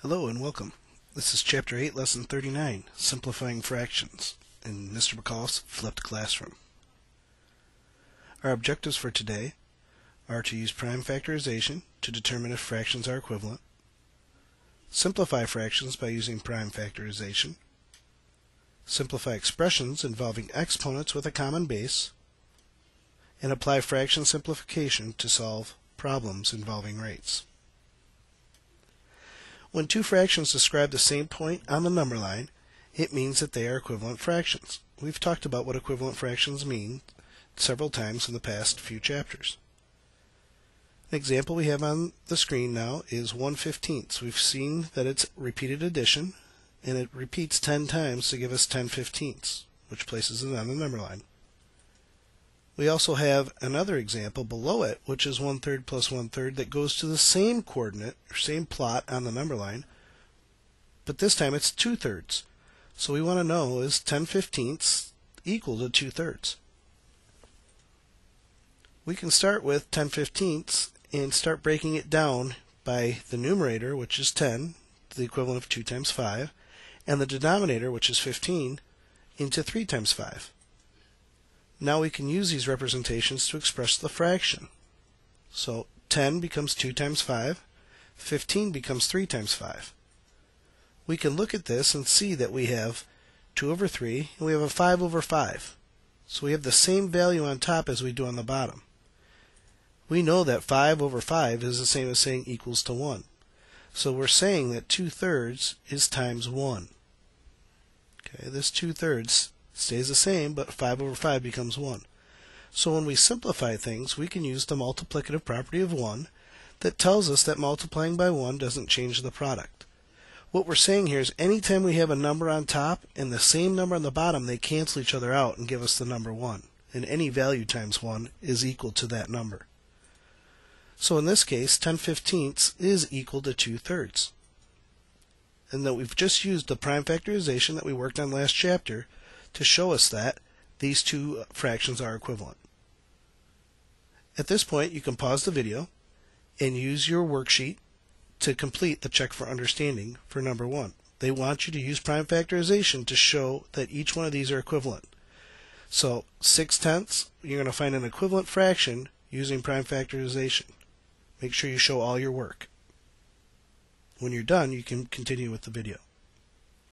Hello and welcome. This is Chapter 8, Lesson 39, Simplifying Fractions, in Mr. McAuliffe's Flipped Classroom. Our objectives for today are to use prime factorization to determine if fractions are equivalent, simplify fractions by using prime factorization, simplify expressions involving exponents with a common base, and apply fraction simplification to solve problems involving rates. When two fractions describe the same point on the number line, it means that they are equivalent fractions. We've talked about what equivalent fractions mean several times in the past few chapters. An example we have on the screen now is 1/15. We've seen that it's repeated addition, and it repeats 10 times to give us 10/15, which places it on the number line. We also have another example below it, which is 1/3 plus 1/3 that goes to the same coordinate, or same plot on the number line, but this time it's 2/3. So we want to know, is 10/15 equal to 2/3? We can start with 10/15 and start breaking it down by the numerator, which is 10, the equivalent of 2 times 5, and the denominator, which is 15, into 3 times 5. Now we can use these representations to express the fraction. So 10 becomes 2 times 5, 15 becomes 3 times 5. We can look at this and see that we have 2 over 3 and we have a 5 over 5. So we have the same value on top as we do on the bottom. We know that 5 over 5 is the same as saying equals to 1. So we're saying that 2/3 is times 1. Okay, this 2/3 stays the same, but 5 over 5 becomes 1. So when we simplify things, we can use the multiplicative property of 1 that tells us that multiplying by 1 doesn't change the product. What we're saying here is anytime we have a number on top and the same number on the bottom, they cancel each other out and give us the number 1. And any value times 1 is equal to that number. So in this case, 10/15 is equal to 2/3. And that we've just used the prime factorization that we worked on last chapter to show us that these two fractions are equivalent. At this point, you can pause the video and use your worksheet to complete the check for understanding for number 1. They want you to use prime factorization to show that each one of these are equivalent. So 6/10, you're going to find an equivalent fraction using prime factorization. Make sure you show all your work. When you're done, you can continue with the video.